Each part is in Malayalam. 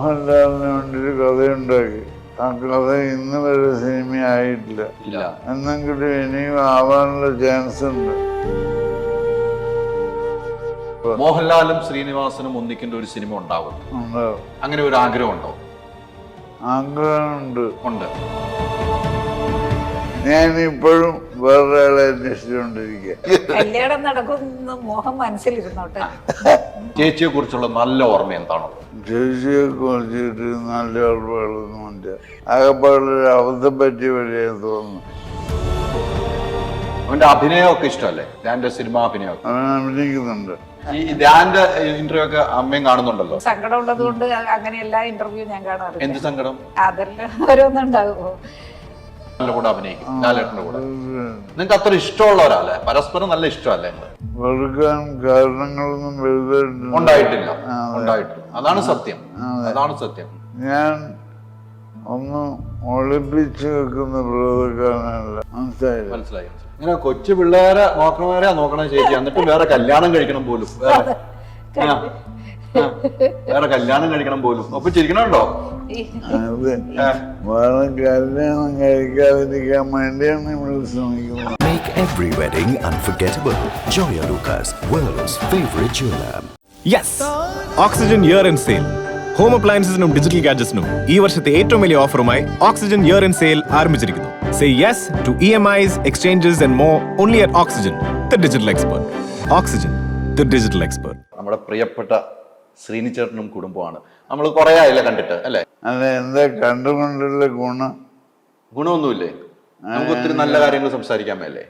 മോഹൻലാലിന് വേണ്ടി ഒരു കഥയുണ്ടാക്കി. ആ കഥ ഇന്ന് വരെ സിനിമയായിട്ടില്ല. എന്നെങ്കിലും ഇനിയും ആവാനുള്ള ചാൻസ് ഉണ്ട്. മോഹൻലാലും ശ്രീനിവാസനും ഒന്നിക്കേണ്ട ഒരു സിനിമ ഉണ്ടാവും. അങ്ങനെ ഒരു ആഗ്രഹം ഉണ്ടോ? ആഗ്രഹമുണ്ട്. ഉണ്ട്. ഞാനിപ്പോഴും വേറൊരാളെ അന്വേഷിച്ചുകൊണ്ടിരിക്കുക. കല്യാണം നടക്കുന്ന മോഹം മനസ്സിലിരുന്നോട്ടെ. ചേച്ചിയെ കുറിച്ചുള്ള നല്ല ഓർമ്മ എന്താണോ? ചേച്ചിയെ കുറിച്ചിട്ട് നല്ല ഓർമ്മകളൊന്നുമില്ല. ആകെപ്പാടൊരു അബദ്ധം പറ്റിയ വഴിയാ തോന്നുന്നു. അവന്റെ അഭിനയമൊക്കെ ഇഷ്ടമല്ലേ? ധ്യാന്റെ സിനിമ അഭിനയമൊക്കെ അവൻ അഭിനയിക്കുന്നുണ്ട്. ഈ ധ്യാന്റെ ഇന്റർവ്യൂ ഒക്കെ അമ്മയും കാണുന്നുണ്ടല്ലോ. സങ്കടം ഉള്ളത് കൊണ്ട് അങ്ങനെ എല്ലാ ഇന്റർവ്യൂ ഞാൻ കാണാറില്ല. എന്ത് സങ്കടം? അതെല്ലാം ഓരോന്നുണ്ടാകുമോ? കൂടെ അഭിനയിക്കും ലാലേട്ടന്റെ കൂടെ. നിങ്ങൾക്ക് അത്ര ഇഷ്ടമുള്ള ഒരാളെ പരസ്പരം നല്ല ഇഷ്ടമല്ലേ? വെറുക്കാൻ കാരണങ്ങളൊന്നും ഉണ്ടായിട്ടില്ല. അതാണ് സത്യം. അതാണ് സത്യം. ഞാൻ ഒന്നും ഒളിപ്പിച്ച് വെക്കുന്ന പ്രകൃതക്കാരനല്ല. മനസ്സിലായി. ഇങ്ങനെ കൊച്ചു പിള്ളേരെ നോക്കണ ചേച്ചി, എന്നിട്ട് വേറെ കല്യാണം കഴിക്കണം പോലും. വേറെ കല്യാണം കഴിക്കണം പോലും. അപ്പൊ ചിരിക്കണുണ്ടോ? അതെ, വേറെ കല്യാണം കഴിക്കാതിരിക്കാൻ വേണ്ടിയാണ് ഇവിടെ ശ്രമിക്കുന്നത്. Make every wedding unforgettable. Joya Lucas, world's favorite jeweler. Yes! Oxygen year-end sale. Home അപ്ലയൻസിനും ഡിജിറ്റൽ ഗാഡ്ജറ്റ്സിനും ഈ വർഷത്തെ ഏറ്റവും വലിയ ഓഫറുമായി ഓക്സിജൻ ഇയർ-എൻഡ് സെയിൽ ആരംഭിച്ചിരിക്കുന്നു. Say yes to EMIs, exchanges and more only at Oxygen, the digital expert. Oxygen, the digital expert. നമ്മുടെ പ്രിയപ്പെട്ട ശ്രീനിച്ചേട്ടനും കുടുംബമാണ്. നമ്മൾ കുറെ ആയില്ല കണ്ടിട്ട് അല്ലേ? അല്ല, എന്താ കണ്ടുകൊണ്ടുള്ള ഗുണമൊന്നുമില്ലേ? നമുക്ക് ഒത്തിരി നല്ല കാര്യങ്ങൾ സംസാരിക്കാൻ മേലേ?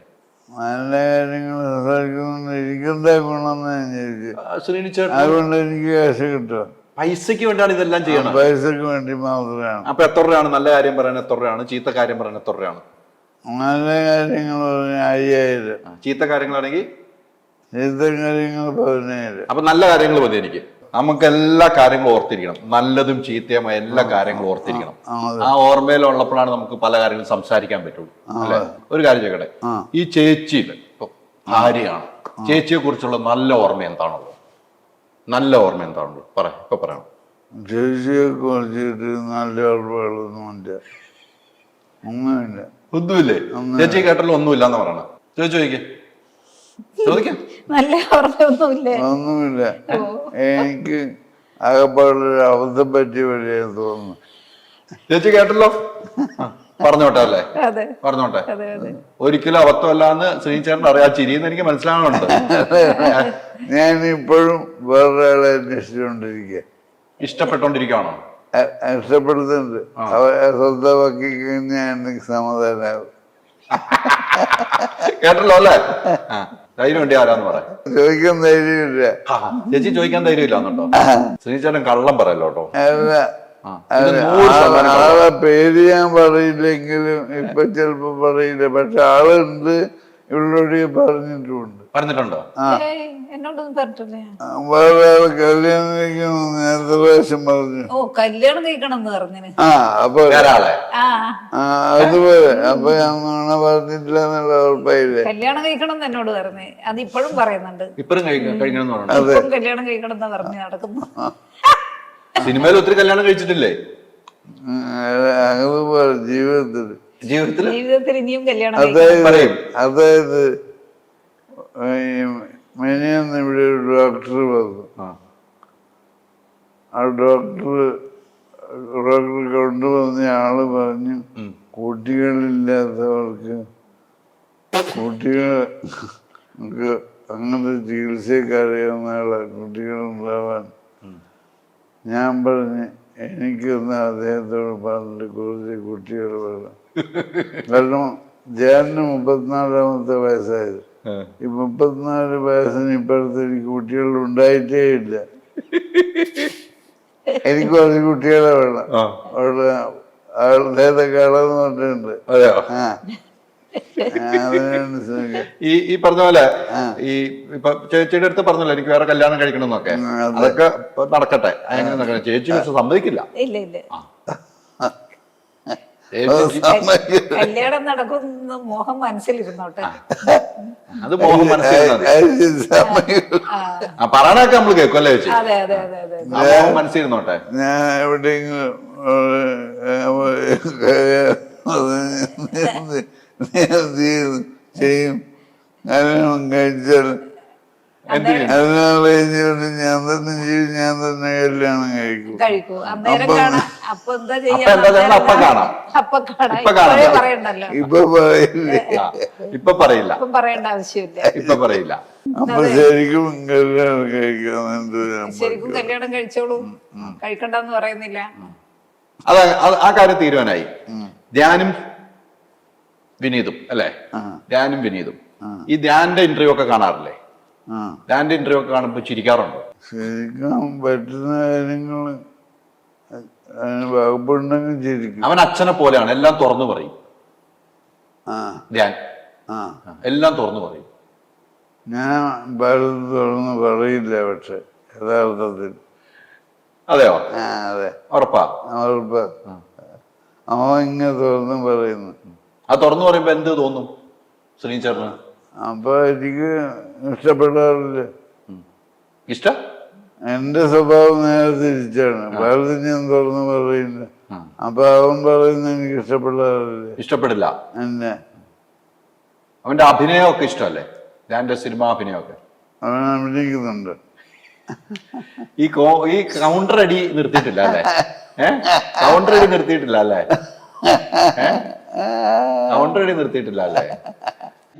നല്ല കാര്യങ്ങൾ സംസാരിക്കുന്നുണ്ട്. എനിക്കെന്താ ഗുണമെന്ന് ഞാൻ ചോദിച്ചു. ശ്രീനിച്ചേട്ടൻ അതുകൊണ്ട് എനിക്ക് കാശ് കിട്ടുക. പൈസക്ക് വേണ്ടിയാണ് ഇതെല്ലാം ചെയ്യണം. പൈസക്ക് വേണ്ടി മാത്രമാണ്. അപ്പൊ എത്ര രൂപയാണ് നല്ല കാര്യം പറയാൻ? എത്ര രൂപയാണ് ചീത്ത കാര്യം പറയാൻ? എത്ര രൂപയാണ് നല്ല കാര്യങ്ങൾ പറഞ്ഞാൽ 5000. ചീത്ത കാര്യങ്ങളാണെങ്കിൽ ചീത്ത കാര്യങ്ങൾ 17. അപ്പൊ നല്ല കാര്യങ്ങൾ മതി എനിക്ക്. നമുക്ക് എല്ലാ കാര്യങ്ങളും ഓർത്തിരിക്കണം. നല്ലതും ചീത്തയുമായ എല്ലാ കാര്യങ്ങളും ഓർത്തിരിക്കണം. ആ ഓർമ്മയിലുള്ളപ്പോഴാണ് നമുക്ക് പല കാര്യങ്ങളും സംസാരിക്കാൻ പറ്റുള്ളൂ അല്ലെ? ഒരു കാര്യം ചോദിക്കട്ടെ, ഈ ചേച്ചിയില് ഇപ്പൊ ഭാര്യയാണ്, ചേച്ചിയെ കുറിച്ചുള്ള നല്ല ഓർമ്മ എന്താണുള്ളത്? നല്ല ഓർമ്മ എന്താണുള്ളത്? ഇപ്പൊ പറയണം. ചേച്ചിയെ കുറിച്ചിട്ട് നല്ല ഓർമ്മകളൊന്നുമില്ല. ഒന്നുമില്ലേ? ചേച്ചി കേട്ടല്ലോ ഒന്നുമില്ലാന്ന് പറയണം. ചോദിക്കാം. നല്ല ഒന്നുമില്ല. എനിക്ക് ആകെപ്പാടൊരു അബദ്ധം പറ്റിയ വഴിയാ തോന്നുന്നു. ചേച്ചി കേട്ടല്ലോ, പറഞ്ഞോട്ടെ അല്ലേ? പറഞ്ഞോട്ടെ. ഒരിക്കലും അബദ്ധമല്ലാന്ന് ശ്രീചേട്ടൻ അറിയാം. ചിരിയെന്ന് എനിക്ക് മനസ്സിലാവുന്നുണ്ട്. ഞാൻ ഇപ്പോഴും വേറൊരാളെ അന്വേഷിച്ചുകൊണ്ടിരിക്കുക. ഇഷ്ടപ്പെട്ടോണ്ടിരിക്കുകയാണോ? ഇഷ്ടപ്പെടുന്നുണ്ട്. സ്വന്തമാക്കി കഴിഞ്ഞാൽ എനിക്ക് സമാധാനാവും. കേട്ടല്ലോ അല്ലേ? ധൈര്യം വേണ്ടി ആരാന്ന് പറയാം. ചോദിക്കാൻ ധൈര്യമില്ല. ചേച്ചി ചോദിക്കാൻ ധൈര്യമില്ലാന്നുണ്ടോ? ശ്രീചേട്ടൻ കള്ളം പറയല്ലോ കേട്ടോ. ആളെ പേര് ഞാൻ പറയില്ലെങ്കിലും ഇപ്പൊ ചെലപ്പോ പറയില്ല. പക്ഷെ ആളുണ്ട്, ഇവളോട് പറഞ്ഞിട്ടുമുണ്ട്. പറഞ്ഞിട്ടുണ്ടോ? എന്നോടൊന്നും പറഞ്ഞിട്ടില്ല. വേറെ ആള് കല്യാണം കഴിക്കണം നേരത്തെ പ്രാവശ്യം പറഞ്ഞു. കല്യാണം കഴിക്കണം എന്ന് പറഞ്ഞു. അപ്പൊ അതുപോലെ അപ്പൊ ഞാൻ പറഞ്ഞിട്ടില്ല എന്നുള്ള ഉറപ്പായില്ലേ? കല്യാണം കഴിക്കണം എന്ന് എന്നോട് പറഞ്ഞു. അത് ഇപ്പോഴും പറയുന്നുണ്ട്. ഇപ്പോഴും കഴിക്കണം കല്യാണം കഴിക്കണം എന്ന് പറഞ്ഞു നടക്കുന്നു. സിനിമയിൽ ഒത്തിരി കല്യാണം കഴിച്ചിട്ടില്ലേ? ജീവിതത്തിൽ ഇനിയും കല്യാണം. അതായത് മെനിയെന്ന് ഇവിടെ ഒരു ഡോക്ടർ വന്നു. ആ ഡോക്ടർ കൊണ്ടുവന്ന ആള് പറഞ്ഞു, കുട്ടികളില്ലാത്തവർക്ക് കുട്ടികൾക്ക് അങ്ങനത്തെ ചികിത്സയൊക്കെ അറിയാവുന്ന ആളാണ് കുട്ടികളുണ്ടാവാൻ. ഞാൻ പറഞ്ഞ് എനിക്കൊന്ന് അദ്ദേഹത്തോട് പറഞ്ഞിട്ട് കുറച്ച് കുട്ടികൾ വേണം. കാരണം ജാനിന് 34ാമത്തെ വയസ്സായത്. ഈ 34 വയസ്സിന് ഇപ്പോഴത്തെ എനിക്ക് കുട്ടികൾ ഉണ്ടായിട്ടേ ഇല്ല. എനിക്ക് കുറച്ച് കുട്ടികളെ വേണം. അവിടെ അദ്ദേഹത്തൊക്കെ അളന്ന് പറഞ്ഞിട്ടുണ്ട്. ഈ പറഞ്ഞ പോലെ ഈ ഇപ്പൊ ചേച്ചിയുടെ അടുത്ത് പറഞ്ഞല്ലോ എനിക്ക് വേറെ കല്യാണം കഴിക്കണം എന്നൊക്കെ. അതൊക്കെ നടക്കട്ടെ. ചേച്ചി പക്ഷെ സമ്മതിക്കില്ല. കല്യാണം നടക്കുന്ന മോഹം മനസ്സിലിരുന്നോട്ടെ. അത് മോഹം മനസ്സിലിരുന്നത് പറയണൊക്കെ നമ്മള് കേൾക്കും അല്ലേ ചേച്ചി? അതെ അതെ അതെ അതെ. ആ മോഹം മനസ്സിലിരുന്നോട്ടെ. ഞാൻ എവിടെയെങ്കിലും ചെയ്യും. കല്യാണം കഴിച്ചാൽ കല്യാണം കഴിഞ്ഞിട്ട് ഞാൻ തന്നെ ചെയ്യും, ഞാൻ തന്നെ കല്യാണം കഴിക്കൂ. അന്നേരം കാണാം. അപ്പൊ എന്താ ചെയ്യാ? അപ്പൊ കാണാം. അപ്പൊ കാണാം. ഇപ്പൊ കാണാം. ഇപ്പോഴേ പറയണ്ടല്ലോ. ഇപ്പൊ പറയില്ലേ? ഇപ്പൊ പറയില്ല. ഇപ്പം പറയേണ്ട ആവശ്യമില്ല. ഇപ്പൊ പറയില്ല. അപ്പൊ ശരിക്കും കല്യാണം കഴിക്കാൻ ശരിക്കും കല്യാണം കഴിച്ചോളൂ, കഴിക്കണ്ടെന്ന് പറയുന്നില്ല. അത് ആ കാര്യം തീരുമാനമായി. ധ്യാനും വിനീതും അല്ലേ? ധ്യാനും വിനീതും. ഈ ധ്യാന്റെ ഇന്റർവ്യൂ ഒക്കെ കാണാറില്ലേ? ധ്യാന്റെ ഇന്റർവ്യൂ ഒക്കെ കാണുമ്പോ ചിരിക്കാറുണ്ടോ? ശരിക്കും പറ്റുന്ന കാര്യങ്ങള് അതിന് വകുപ്പുണ്ടെങ്കിൽ ശരിക്കും. അവൻ അച്ഛനെ പോലെയാണ്, എല്ലാം തുറന്നു പറയും. ധ്യാൻ എല്ലാം തുറന്നു പറയും. ഞാൻ പലതും തുറന്ന് പറയില്ല, പക്ഷെ യഥാർത്ഥത്തിൽ. അതെയോ? അതെ, ഉറപ്പാ? ഉറപ്പ്. അവൻ ഇങ്ങനെ തുറന്ന് പറയുന്നു. അത് തുറന്നു പറയുമ്പോ എന്ത് തോന്നും ശ്രീചേട്ടന്? അപ്പൊ എനിക്ക് ഇഷ്ടപ്പെടാറില്ല. ഇഷ്ടം? എന്റെ സ്വഭാവം നേരെ തിരിച്ചാണ്. പലതും ഞാൻ തുറന്ന് പറയില്ല. അപ്പൊ അവൻ പറയുന്നത് എനിക്ക് ഇഷ്ടപ്പെടാറില്ല. ഇഷ്ടപ്പെടില്ല. എന്നെ അവന്റെ അഭിനയമൊക്കെ ഇഷ്ടമല്ലേ? ധ്യാന്റെ സിനിമ അഭിനയമൊക്കെ അവൻ അഭിനയിക്കുന്നുണ്ട്. ഈ കൗണ്ടർ അടി നിർത്തിയിട്ടില്ല അല്ലേ? കൗണ്ടർ അടി നിർത്തിയിട്ടില്ല അല്ലേ? കൗണ്ടർ അടി നിർത്തിയിട്ടില്ല അല്ലേ?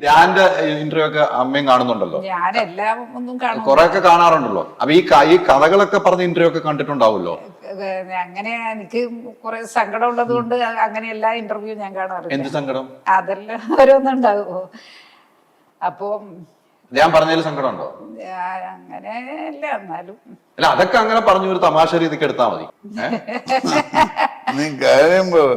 ധ്യാന്റെ ഇന്റർവ്യൂ ഒക്കെ അമ്മയും കാണുന്നുണ്ടല്ലോ. ഞാനെല്ലാം ഒന്നും കാണും. കുറെ ഒക്കെ കാണാറുണ്ടല്ലോ. അപ്പൊ ഈ കഥകളൊക്കെ പറഞ്ഞ ഇന്റർവ്യൂ ഒക്കെ കണ്ടിട്ടുണ്ടാവുമല്ലോ. അങ്ങനെ എനിക്ക് കുറെ സങ്കടം ഉള്ളത് കൊണ്ട് അങ്ങനെ എല്ലാ ഇന്റർവ്യൂ ഞാൻ കാണാറില്ല. എന്ത് സങ്കടം? അതെല്ലാം ഓരോന്നുണ്ടാകുമോ? അപ്പൊ ഞാൻ പറഞ്ഞതിൽ സങ്കടം ഉണ്ടോ? അങ്ങനെ അല്ല, എന്നാലും അല്ല, അതൊക്കെ അങ്ങനെ പറഞ്ഞു ഒരു തമാശ രീതിക്ക് എടുത്താൽ മതി. നീ കാര്യം പറ.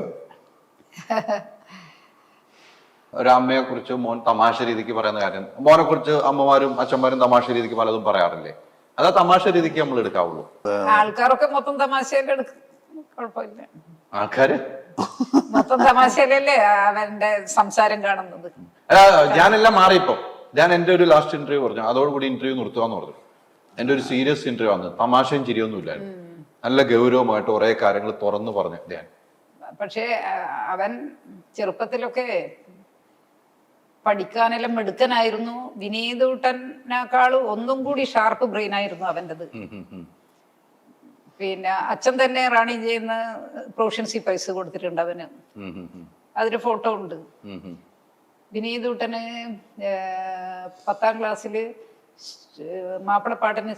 ഒരമ്മയെ കുറിച്ച് മോൻ തമാശ രീതിക്ക് പറയുന്ന കാര്യം, മോനെ കുറിച്ച് അമ്മമാരും അച്ഛന്മാരും തമാശ രീതിക്ക് പലതും പറയാറില്ലേ? അതാ തമാശ രീതിക്ക് നമ്മൾ എടുക്കാവുള്ളൂ. ആൾക്കാരൊക്കെ മൊത്തം തമാശയിലെ എടുക്കും, കുഴപ്പമില്ല. ആൾക്കാര് മൊത്തം തമാശയിലല്ലേ അവന്റെ സംസാരം കാണുന്നത്. ഞാനെല്ലാം മാറിയിപ്പോ. ഞാൻ എന്റെ ഒരു ലാസ്റ്റ് ഇന്റർവ്യൂ പറഞ്ഞു, അതോടുകൂടി ഇന്റർവ്യൂ നിർത്തുകയെന്ന് പറഞ്ഞു. എന്റെ ഒരു സീരിയസ് ഇന്റർവ്യൂ ആണ്, തമാശയും ചിരിയൊന്നും ഇല്ലായിരുന്നു. നല്ല ഗൗരവമായിട്ട് കുറെ കാര്യങ്ങൾ തുറന്നു പറഞ്ഞു ധ്യാൻ. പക്ഷേ അവൻ ചെറുപ്പത്തിലൊക്കെ പഠിക്കാനെല്ലാം മിടുക്കനായിരുന്നു. വിനീതൂട്ടനേക്കാളും ഒന്നും കൂടി ഷാർപ്പ് ബ്രെയിൻ ആയിരുന്നു അവൻ്റെത്. പിന്നെ അച്ഛൻ തന്നെ റാണി ചെയ്യുന്ന പ്രൊഫഷൻസി പ്രൈസ് കൊടുത്തിട്ടുണ്ട് അവന്. അതിന് ഫോട്ടോ ഉണ്ട്. വിനീതൂട്ടന് 10ാം ക്ലാസ്സില് മാപ്പിളപ്പാട്ടിന്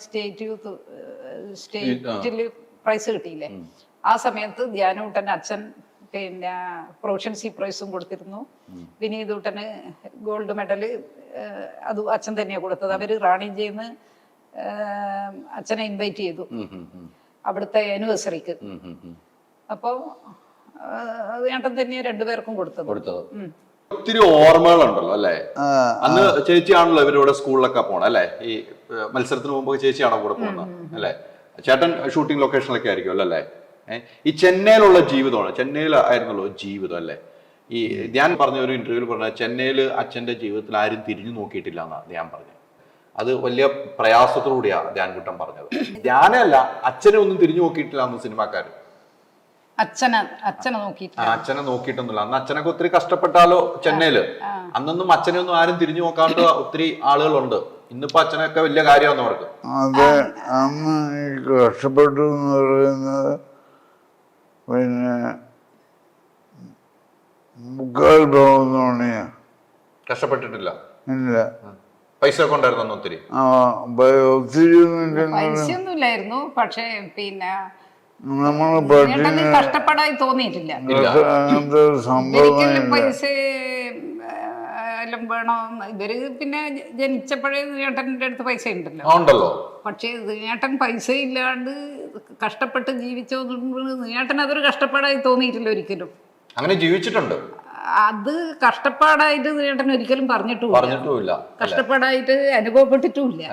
സ്റ്റേറ്റില് പ്രൈസ് കിട്ടിയില്ലേ? ആ സമയത്ത് ധ്യാനൂട്ടന് അച്ഛൻ പിന്നെ പ്രൊഫഷൻസി പ്രൈസും കൊടുത്തിരുന്നു. വിനീതൂട്ടന് ഗോൾഡ് മെഡല് അത് അച്ഛൻ തന്നെയാണ് കൊടുത്തത്. അവര് റാണിജിന്ന് അച്ഛനെ ഇൻവൈറ്റ് ചെയ്തു അവിടുത്തെ ആനിവേഴ്സറിക്ക്. അപ്പൊ ഏട്ടൻ തന്നെയാ രണ്ടുപേർക്കും കൊടുത്തത്. ഒത്തിരി ഓർമ്മകളുണ്ടല്ലോ അല്ലെ? അന്ന് ചേച്ചിയാണല്ലോ ഇവരുടെ സ്കൂളിലൊക്കെ പോണ അല്ലെ? ഈ മത്സരത്തിന് മുമ്പ് ചേച്ചിയാണോ കൂടെ പോകുന്നത് അല്ലെ? ചേട്ടൻ ഷൂട്ടിംഗ് ലൊക്കേഷനിലൊക്കെ ആയിരിക്കും അല്ലേ? ഈ ചെന്നൈയിലുള്ള ജീവിതമാണ്, ചെന്നൈയിൽ ആയിരുന്നല്ലോ ജീവിതം അല്ലേ? ഈ ഞാൻ പറഞ്ഞ ഒരു ഇന്റർവ്യൂവിൽ പറഞ്ഞ ചെന്നൈയിൽ അച്ഛന്റെ ജീവിതത്തിൽ ആരും തിരിഞ്ഞു നോക്കിയിട്ടില്ല എന്നാണ് ഞാൻ പറഞ്ഞത്. അത് വലിയ പ്രയാസത്തോടുകൂടിയാണ് ധ്യാൻകുട്ടൻ പറഞ്ഞത്. ധ്യാനല്ല, അച്ഛനെ ഒന്നും തിരിഞ്ഞു നോക്കിയിട്ടില്ല എന്ന് സിനിമാക്കാര്. അച്ഛനെ നോക്കിയിട്ടൊന്നുമില്ല. അന്ന് അച്ഛനൊക്കെ ഒത്തിരി കഷ്ടപ്പെട്ടാലോ ചെന്നൈയില്. അന്നൊന്നും അച്ഛനെ ഒന്നും ആരും തിരിഞ്ഞു നോക്കാണ്ട് ഒത്തിരി ആളുകളുണ്ട്. ഇന്നിപ്പോ അച്ഛനൊക്കെ വലിയ കാര്യമാണെന്ന് അവർക്ക്. അതെ, അന്ന് കഷ്ടപ്പെട്ടു എന്ന് പറയുന്നത് പിന്നെ 3/4 പവൻ കഷ്ടപ്പെട്ടിട്ടില്ല. ഇല്ല, പൈസ ഒക്കെ ഉണ്ടായിരുന്നു ഒത്തിരി. ഒത്തിരി പൈസയൊന്നും ഇല്ലായിരുന്നു. പക്ഷേ പിന്നെ നമ്മള് കഷ്ടപ്പാടായി തോന്നിയിട്ടില്ല. സംഭവം പൈസ എല്ലാം വേണോ? ഇവര് പിന്നെ ജനിച്ചപ്പോഴേ ചേട്ടൻ്റെ അടുത്ത് പൈസ ഉണ്ടല്ലോ. പക്ഷേ ചേട്ടൻ പൈസ ഇല്ലാണ്ട് കഷ്ടപ്പെട്ട് ജീവിച്ചോണ്ട് ചേട്ടൻ അതൊരു കഷ്ടപ്പാടായി തോന്നിയിട്ടില്ല ഒരിക്കലും. അങ്ങനെ ജീവിച്ചിട്ടുണ്ട്. അത് കഷ്ടപ്പാടായിട്ട് ചേട്ടൻ ഒരിക്കലും പറഞ്ഞിട്ടുമില്ല. കഷ്ടപ്പാടായിട്ട് അനുഭവപ്പെട്ടിട്ടുമില്ല.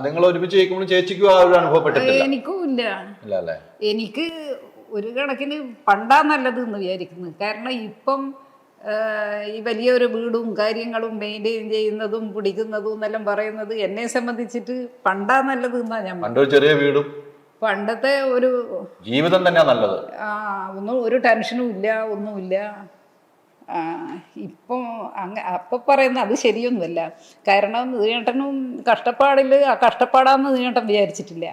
നിങ്ങൾ ഒരുമിച്ച് ചേച്ചിക്കും അനുഭവപ്പെട്ടിട്ടില്ല? എനിക്കും ഇല്ല. എനിക്ക് ഒരു കണക്കിന് പണ്ടാ നല്ലത് എന്ന് വിചാരിക്കുന്നു. കാരണം ഇപ്പം ഈ വലിയൊരു വീടും കാര്യങ്ങളും മെയിൻറ്റെയിൻ ചെയ്യുന്നതും പിടിക്കുന്നതും എന്നെല്ലാം പറയുന്നത് എന്നെ സംബന്ധിച്ചിട്ട് പണ്ടാ നല്ലത് എന്നാ ഞാൻ പണ്ടൊരു ചെറിയ വീടും പണ്ടത്തെ ഒരു ജീവിതം തന്നെയാ നല്ലത്. ഒന്നും ഒരു ടെൻഷനും ഇല്ല, ഒന്നുമില്ല. ഇപ്പം അപ്പം പറയുന്ന അത് ശരിയൊന്നുമല്ല. കാരണം നീട്ടനും കഷ്ടപ്പാടിൽ ആ കഷ്ടപ്പാടാന്ന് നീട്ടൻ വിചാരിച്ചിട്ടില്ല,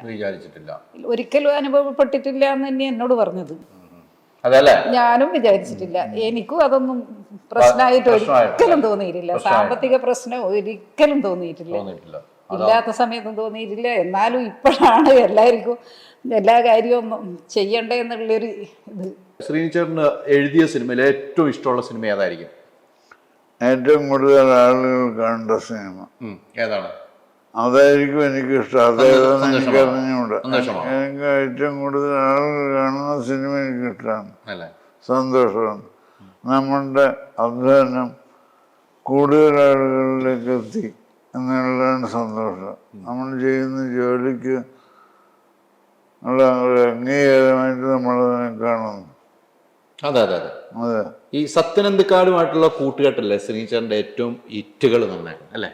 ഒരിക്കലും അനുഭവപ്പെട്ടിട്ടില്ല എന്ന് തന്നെ എന്നോട് പറഞ്ഞത്. ഞാനും വിചാരിച്ചിട്ടില്ല. എനിക്കും അതൊന്നും പ്രശ്നമായിട്ട് ഒരിക്കലും തോന്നിയിട്ടില്ല. സാമ്പത്തിക പ്രശ്നം ഒരിക്കലും തോന്നിയിട്ടില്ല, ഇല്ലാത്ത സമയത്തും തോന്നിയിട്ടില്ല. എന്നാലും ഇപ്പോഴാണ് എല്ലാവർക്കും എല്ലാ കാര്യവും ചെയ്യണ്ടേ എന്നുള്ളൊരു ഇത്. ശ്രീനിച്ചേട്ടന് എഴുതിയ സിനിമയിൽ ഏറ്റവും ഇഷ്ടമുള്ള സിനിമ ഏതായിരിക്കും? ഏറ്റവും കൂടുതൽ ആളുകൾ കണ്ട സിനിമ ഏതാണ്? അതായിരിക്കും എനിക്കിഷ്ടം. അതേതാണെന്ന് എനിക്ക് അറിഞ്ഞുകൂടാ. എനിക്ക് ഏറ്റവും കൂടുതൽ ആളുകൾ കാണുന്ന സിനിമ എനിക്കിഷ്ടമാണ്, സന്തോഷമാണ്. നമ്മളുടെ അധ്വാനം കൂടുതൽ ആളുകളിലേക്ക് എത്തി എന്നുള്ളതാണ് സന്തോഷം. നമ്മൾ ചെയ്യുന്ന ജോലിക്ക് ഉള്ള ഒരു അംഗീകാരമായിട്ട് നമ്മളതിനെ കാണുന്നു. അതെ അതെ അതെ അതെ. ഈ സത്യനന്ദിക്കാടുമായിട്ടുള്ള കൂട്ടുകെട്ടല്ലേ ശ്രീനിച്ചേട്ടൻ്റെ ഏറ്റവും ഹിറ്റുകൾ നന്നായിരുന്നു അല്ലേ?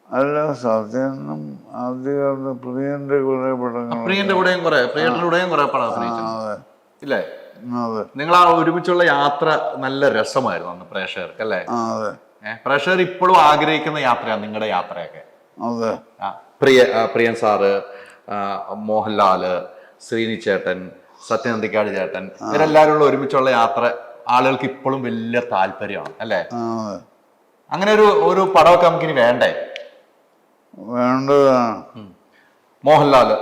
അല്ല, സത്യനും ആദ്യകാലത്ത് പ്രിയന്റെ കുറെ പടങ്ങൾ, പ്രിയന്റെ കൂടെയും കുറെ പടം ഇല്ലേ? നിങ്ങൾ ആ ഒരുമിച്ചുള്ള യാത്ര നല്ല രസമായിരുന്നു അന്ന് പ്രേക്ഷകർക്ക് അല്ലേ? പ്രേക്ഷകർ ഇപ്പോഴും ആഗ്രഹിക്കുന്ന യാത്രയാണ് നിങ്ങളുടെ യാത്രയൊക്കെ. പ്രിയൻ സാറ്, മോഹൻലാല്, ശ്രീനിച്ചേട്ടൻ, സത്യനന്ദിക്കാട് ചേട്ടൻ, ഇവരെല്ലാവരും ഒരുമിച്ചുള്ള യാത്ര ആളുകൾക്ക് ഇപ്പോഴും വലിയ താല്പര്യമാണ് അല്ലേ? അങ്ങനെ ഒരു പടമൊക്കെ നമുക്കിനി വേണ്ടേ? വേണ്ടതാണ്. മോഹൻലാല്,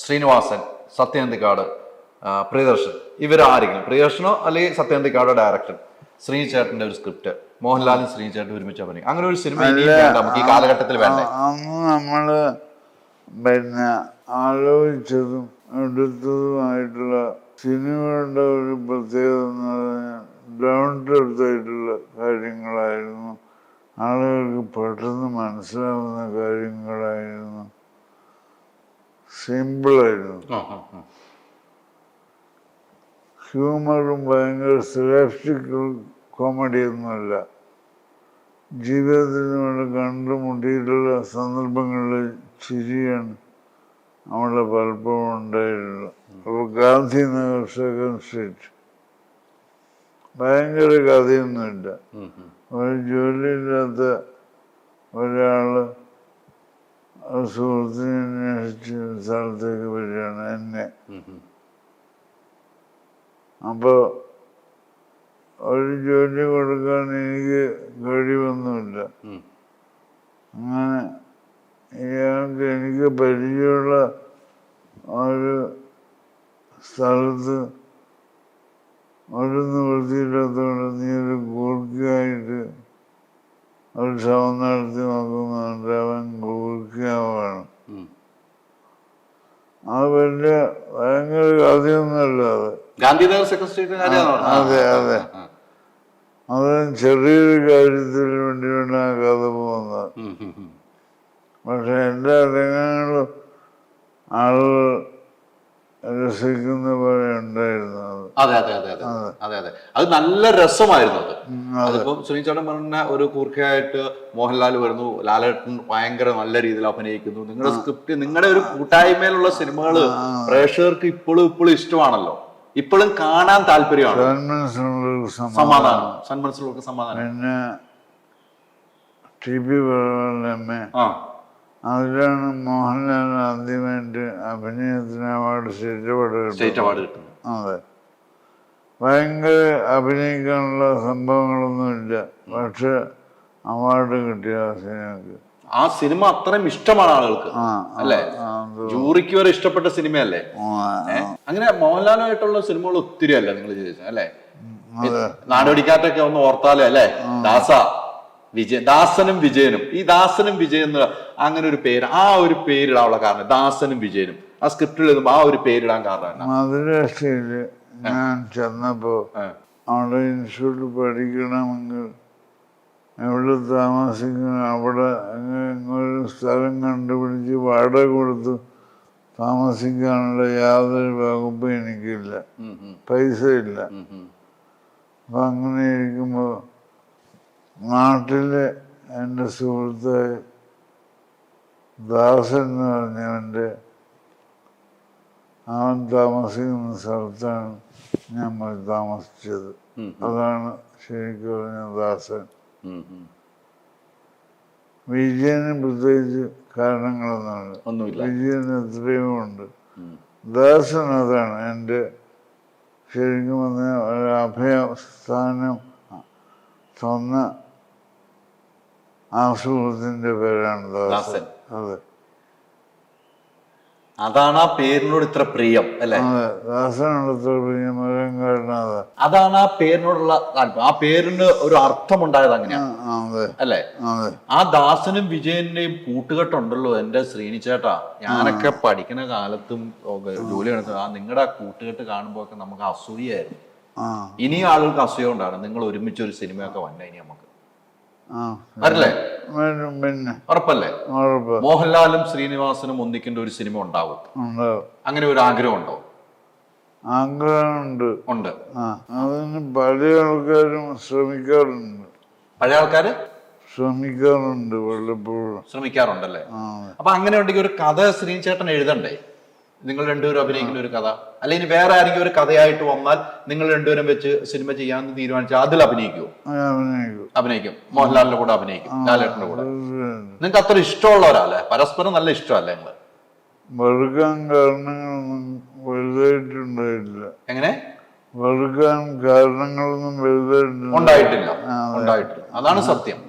ശ്രീനിവാസൻ, സത്യനന്ദിക്കാട്, പ്രിയദർശൻ, ഇവരാരെങ്കിലും, പ്രിയദർശനോ അല്ലെങ്കിൽ സത്യനന്ദിക്കാടോ ഡയറക്ടർ, ശ്രീനിച്ചേട്ടന്റെ ഒരു സ്ക്രിപ്റ്റ്, മോഹൻലാലും ശ്രീനിച്ചേട്ടൻ ഒരുമിച്ച് അഭിനയിക്കും, അങ്ങനെ ഒരു സിനിമ നമുക്ക് ഈ കാലഘട്ടത്തിൽ വേണ്ടേ? അന്ന് നമ്മള് പിന്നെ ആലോചിച്ചതും എടുത്തതുമായിട്ടുള്ള സിനിമകളുടെ ഒരു പ്രത്യേകത എന്ന് പറഞ്ഞാൽ ഡൗൺ ടു എർത്ത് ആയിട്ടുള്ള കാര്യങ്ങളായിരുന്നു, ആളുകൾക്ക് പെട്ടെന്ന് മനസ്സിലാവുന്ന കാര്യങ്ങളായിരുന്നു, സിമ്പിളായിരുന്നു. ഹ്യൂമറും ഭയങ്കര സ്ലാപ്സ്റ്റിക് കോമഡിയൊന്നുമല്ല. ജീവിതത്തിൽ നമ്മൾ കണ്ടുമുട്ടിയിട്ടുള്ള സന്ദർഭങ്ങളിൽ ചിരിയാണ് അവിടെ പലപ്പോഴും ഉണ്ടായിട്ടുള്ളത്. അപ്പോൾ ഗാന്ധിനഗർ സെക്കൻഡ് സ്ട്രീറ്റ് ഭയങ്കര കഥയൊന്നുമില്ല. ഒരു ജോലിയില്ലാത്ത ഒരാള് സുഹൃത്തിനെ അന്വേഷിച്ച് സ്ഥലത്തേക്ക് വരികയാണ്, എന്നെ. അപ്പോൾ ഒരു ജോലി കൊടുക്കാൻ എനിക്ക് കഴിവൊന്നുമില്ല. അങ്ങനെ ഇയാൾക്ക് എനിക്ക് പരിചയമുള്ള ഒരു സ്ഥലത്ത് ഒരു നിവൃത്തിയില്ലാത്തതുകൊണ്ട് നീ ഒരു കൂർക്കയായിട്ട് ഒരു ശ്രമം നടത്തി നോക്കുന്നുണ്ട്. അവൻ കൂർക്കയാവാണ്. അത് വലിയ ഭയങ്കര കഥയൊന്നുമല്ല. അതെ അതെ, അത് ചെറിയൊരു കാര്യത്തിന് വേണ്ടിയാണ് ആ കഥ പോകുന്നത്. പക്ഷെ എല്ലാ രംഗങ്ങളും ആളുകൾ രസിക്കുന്ന പോലെ ഉണ്ടായിരുന്നു. അത് നല്ല രസമായിരുന്നു. അതിപ്പം ശ്രീനിച്ചേട്ടൻ പറഞ്ഞ ഒരു കൂർക്കയായിട്ട് മോഹൻലാൽ വരുന്നു, ലാലേട്ടൻ ഭയങ്കര നല്ല രീതിയിൽ അഭിനയിക്കുന്നു. നിങ്ങളുടെ സ്ക്രിപ്റ്റ്, നിങ്ങളുടെ ഒരു കൂട്ടായ്മയിലുള്ള സിനിമകള് പ്രേക്ഷകർക്ക് ഇപ്പോഴും ഇഷ്ടമാണല്ലോ, ഇപ്പോഴും കാണാൻ താല്പര്യമാണ്. സമാധാനം, സന്മനസ്സിലുള്ളവർക്ക് സമാധാനം. പിന്നെ ടി പി അതിലാണ് മോഹൻലാൽ ആദ്യമായിട്ട് അഭിനയത്തിന് അവാർഡ്, സ്റ്റേറ്റ് അവാർഡ് കിട്ടുന്നത്. അതെ, ഭയങ്കര അഭിനയിക്കാനുള്ള സംഭവങ്ങളൊന്നുമില്ല, പക്ഷെ അവാർഡ് കിട്ടിയ ആ സിനിമക്ക്. ആ സിനിമ അത്രയും ഇഷ്ടമാണ് ആളുകൾക്ക് അല്ലേ? ജൂറിക്ക് വരെ ഇഷ്ടപ്പെട്ട സിനിമയല്ലേ? അങ്ങനെ മോഹൻലാലുമായിട്ടുള്ള സിനിമകൾ ഒത്തിരി അല്ലേ നിങ്ങൾ ചോദിച്ചത് അല്ലേ? നാടോടിക്കാറ്റൊക്കെ ഒന്ന് ഓർത്താലേ അല്ലേ? ദാസനും വിജയനും. ഈ ദാസനും വിജയൻ അങ്ങനെ ഒരു പേര്, ആ ഒരു പേരിടാനുള്ള കാരണം ദാസനും വിജയനും ആ സ്ക്രിപ്റ്റിൽ എഴുതുമ്പോ ആ ഒരു പേരിടാൻ കാരണം മധുരാഷ്ട്രയില് ഞാൻ ചെന്നപ്പോ അവിടെ ഇൻസ്റ്റിറ്റ്യൂട്ട് പഠിക്കണമെങ്കിൽ എവിടെ താമസിക്കണം അവിടെ ഒരു സ്ഥലം കണ്ടുപിടിച്ച് വാടക കൊടുത്ത് താമസിക്കാനുള്ള യാതൊരു വകുപ്പും എനിക്കില്ല, പൈസ ഇല്ല. അപ്പം അങ്ങനെ ഇരിക്കുമ്പോൾ നാട്ടിലെ എൻ്റെ സുഹൃത്തായ ദാസൻ എന്ന് പറഞ്ഞവൻ്റെ അവൻ താമസിക്കുന്ന സ്ഥലത്താണ് ഞാൻ പോയി താമസിച്ചത്. അതാണ് ശരിക്കും പറഞ്ഞ ദാസൻ. വിജയന് പ്രത്യേകിച്ച് കാരണങ്ങളൊന്നുമില്ല, വിജയന് എത്രയോ ഉണ്ട്. ദാസൻ അതാണ് എൻ്റെ ശരിക്കും പറഞ്ഞ ഒരു അഭയസ്ഥാനം തന്ന ആ സുഹൃത്തിൻ്റെ പേരാണ് ദാസൻ. അതെ, അതാണ് ആ പേരിനോട് ഇത്ര പ്രിയം അല്ലെ? ദാസനോട് ഇത്ര പ്രിയം വരാൻ കാരണം അതാണ് ആ പേരിനോടുള്ള താല്പര്യം. ആ പേരിന് ഒരു അർത്ഥമുണ്ടായത് അങ്ങനെയാണ് അല്ലെ? ആ ദാസനും വിജയന്റെയും കൂട്ടുകെട്ടുണ്ടല്ലോ എന്റെ ശ്രീനിച്ചേട്ടാ. ഞാനൊക്കെ പഠിക്കുന്ന കാലത്തും ജോലി എടുത്ത നിങ്ങളുടെ ആ കൂട്ടുകെട്ട് കാണുമ്പോ ഒക്കെ നമുക്ക് അസൂയായിരുന്നു. ഇനി ആളുകൾക്ക് അസൂയ കൊണ്ടാണ് നിങ്ങൾ ഒരുമിച്ച് ഒരു സിനിമയൊക്കെ വന്ന ഇനി നമുക്ക് അല്ലേ? ഉറപ്പല്ലേ? മോഹൻലാലും ശ്രീനിവാസനും ഒന്നിക്കേണ്ട ഒരു സിനിമ ഉണ്ടാവും, അങ്ങനെ ഒരു ആഗ്രഹമുണ്ടോ? ആഗ്രഹമുണ്ട്. ഉണ്ട്. അതിന് പഴയ ആൾക്കാരും ശ്രമിക്കാറുണ്ട്. പഴയ ആൾക്കാര് ശ്രമിക്കാറുണ്ട്, വല്ലപ്പോഴും ശ്രമിക്കാറുണ്ടല്ലേ? അപ്പൊ അങ്ങനെ ഉണ്ടെങ്കിൽ ഒരു കഥ ശ്രീചേട്ടൻ എഴുതണ്ടേ? നിങ്ങൾ രണ്ടുപേരും അഭിനയിക്കുന്ന ഒരു കഥ, അല്ലെങ്കിൽ വേറെ ആരെങ്കിലും ഒരു കഥയായിട്ട് വന്നാൽ നിങ്ങൾ രണ്ടുപേരും വെച്ച് സിനിമ ചെയ്യാമെന്ന് തീരുമാനിച്ചാൽ അതിൽ അഭിനയിക്കുമോ? അഭിനയിക്കും. മോഹൻലാലിന്റെ കൂടെ അഭിനയിക്കും, ലാലേട്ടന്റെ കൂടെ. നിങ്ങൾക്ക് അത്ര ഇഷ്ടമുള്ളവരല്ലേ? പരസ്പരം നല്ല ഇഷ്ടമല്ലേ നിങ്ങൾ? വെറുക്കാൻ കാരണങ്ങളൊന്നും വലുതായിട്ടുണ്ടായില്ല. എങ്ങനെ വെറുക്കാൻ കാരണങ്ങളൊന്നും ഉണ്ടായിട്ടില്ല. അതാണ് സത്യം.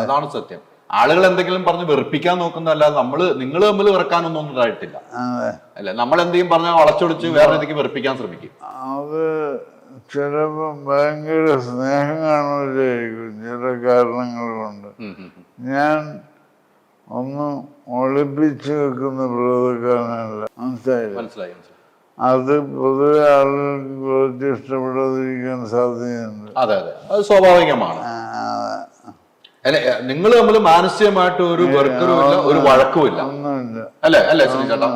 അതാണ് സത്യം. ആളുകൾ എന്തെങ്കിലും പറഞ്ഞ് വെറുപ്പിക്കാൻ നോക്കുന്നതല്ലാതെ നിങ്ങൾ തമ്മിൽ വെറുക്കാനൊന്നും ഉണ്ടായിട്ടില്ല അല്ലെ? നമ്മൾ എന്തെങ്കിലും പറഞ്ഞാൽ വളച്ചൊടിച്ച് വേറെ രീതിക്ക് വെറുപ്പിക്കാൻ ശ്രമിക്കും. അത് ചിലപ്പോ ഭയങ്കര സ്നേഹം കാണുമായിരിക്കും ചില കാരണങ്ങൾ കൊണ്ട്. ഞാൻ ഒന്നും ഒളിപ്പിച്ചു വെക്കുന്ന പ്രകൃതക്കാരനല്ല, മനസ്സിലായി? അത് പൊതുവെ ആളുകൾക്ക് കുറച്ച് ഇഷ്ടപ്പെടാതിരിക്കാൻ സാധ്യതയുണ്ട്. അതെ, അത് സ്വാഭാവികമാണ്. അല്ലെ, നിങ്ങൾ തമ്മിൽ മാനസികമായിട്ട് ഒരു വെറുക്കലുമില്ല, ഒരു വഴക്കുമില്ല അല്ലേ? അല്ലേ ശ്രീചേട്ടാ?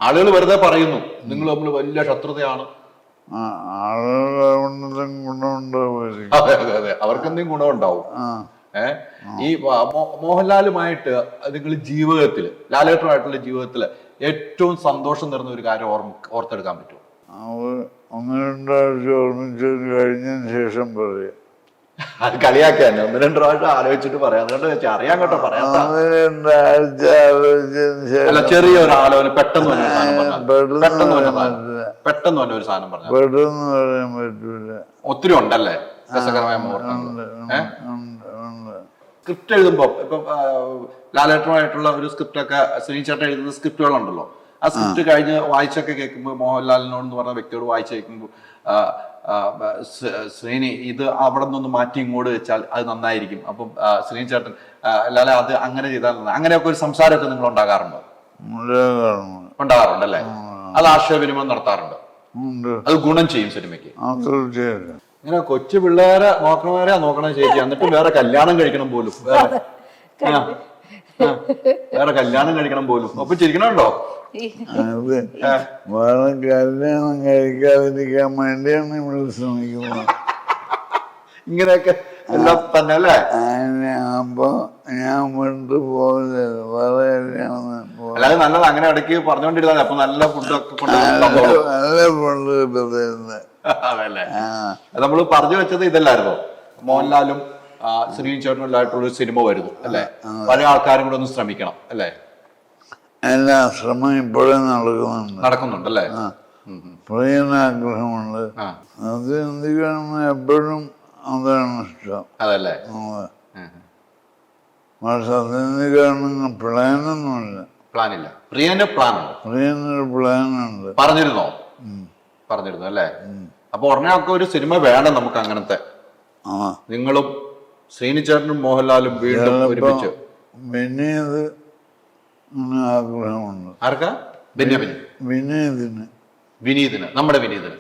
ആളുകൾ വെറുതെ പറയുന്നു നിങ്ങൾ തമ്മിൽ വലിയ ശത്രുതയാണ്. അതെ, അവർക്ക് എന്തെങ്കിലും ഗുണമുണ്ടാവും. ഈ മോഹൻലാലുമായിട്ട് നിങ്ങൾ ജീവിതത്തില്, ലാലേട്ടനുമായിട്ടുള്ള ജീവിതത്തില് ഏറ്റവും സന്തോഷം തരുന്ന ഒരു കാര്യം ഓർത്തെടുക്കാൻ പറ്റുമോ? ഒന്ന് രണ്ടാഴ്ച ഓർമ്മിച്ച് കഴിഞ്ഞതിന് ശേഷം പറയാം. അത് കളിയാക്കി തന്നെ 1-2 പ്രാവശ്യം ആലോചിച്ചിട്ട് പറയാം. അതുകൊണ്ട് വെച്ചാൽ അറിയാൻ കേട്ടോ പറയാം. അല്ല, ചെറിയൊരു ആലോചന പെട്ടെന്ന് പറഞ്ഞ സാധനം പറഞ്ഞു. പറയാൻ പറ്റൂല. ഒത്തിരി ഉണ്ടല്ലേ രസകരമായ മുഹൂർത്തങ്ങൾ. സ്ക്രിപ്റ്റ് എഴുതുമ്പോ ഇപ്പൊ ലാലേട്ടനുമായിട്ടുള്ള ഒരു സ്ക്രിപ്റ്റ് ഒക്കെ ശ്രീചേട്ടൻ എഴുതുന്ന സ്ക്രിപ്റ്റുകളുണ്ടല്ലോ, ആ സ്ക്രിപ്റ്റ് കഴിഞ്ഞ് വായിച്ചൊക്കെ കേൾക്കുമ്പോൾ മോഹൻലാലിനോട് എന്ന് പറഞ്ഞ വ്യക്തിയോട് വായിച്ചു കേൾക്കുമ്പോൾ ശ്രീനി ഇത് അവിടെ നിന്ന് മാറ്റി ഇങ്ങോട്ട് വെച്ചാൽ അത് നന്നായിരിക്കും, അപ്പം ശ്രീചേട്ടൻ ലാല അത് അങ്ങനെ ചെയ്താൽ അങ്ങനെയൊക്കെ ഒരു സംസാരമൊക്കെ നിങ്ങൾ ഉണ്ടാകാറുണ്ടോ? ഉണ്ടാകാറുണ്ടല്ലേ? അത് ആശയവിനിമയം നടത്താറുണ്ട്. അത് ഗുണം ചെയ്യും സിനിമയ്ക്ക്. ഇങ്ങനെ കൊച്ചു പിള്ളേരെ നോക്കണ ചേച്ചി, എന്നിട്ട് വേറെ കല്യാണം കഴിക്കണം പോലും, വേറെ കല്യാണം കഴിക്കണം പോലും. അപ്പൊ ചിരിക്കണുണ്ടോ? അതെ, വേറെ കല്യാണം കഴിക്കാതിരിക്കാൻ വേണ്ടിയാണ് ഇവിടെ ശ്രമിക്കുന്നത്. ഇങ്ങനെയൊക്കെ എല്ലാം തന്നെ അല്ലേ? അപ്പൊ ഞാൻ വിട്ടു പോകില്ല, വേറെ കല്യാണം. അല്ലാതെ നല്ലത് അങ്ങനെ ഇടയ്ക്ക് പറഞ്ഞുകൊണ്ടിരുന്നത്. അപ്പൊ നല്ല ഫുഡൊക്കെ നല്ല ഫുഡ് കിട്ടുന്നത്. അതല്ലേ നമ്മൾ പറഞ്ഞു വെച്ചത് ഇതല്ലായിരുന്നോ? മോഹൻലാലും ശ്രീചേട്ടനുമായിട്ടുള്ള ഒരു സിനിമ വരുന്നു അല്ലെ? പല ആൾക്കാരും കൂടെ ഒന്ന് ശ്രമിക്കണം അല്ലേ? എല്ലാ ശ്രമം ഇപ്പോഴേ നടക്കുന്നുണ്ടല്ലേ? ആഗ്രഹമുണ്ട്. അത് എന്തിനാണ് എപ്പോഴും അതാണ് ഇഷ്ടം. അതല്ലേ? പക്ഷെ അതെന്ത് കാരണം പ്ലാനൊന്നുമില്ല. പ്ലാനില്ല. പ്രിയന്റെ പ്ലാനൊരു പ്ലാനുണ്ട്. പറഞ്ഞിരുന്നു അല്ലേ? അപ്പൊ ഉടനെയൊക്കെ ഒരു സിനിമ വേണം നമുക്ക് അങ്ങനത്തെ. നിങ്ങളും ശ്രീനിച്ചേട്ടനും മോഹൻലാലും വീണ്ടും ഒരുമിച്ച് വിനീത് ആഗ്രഹമുണ്ട്. ആർക്കാ? വിനീതിന് നമ്മുടെ വിനീതിന്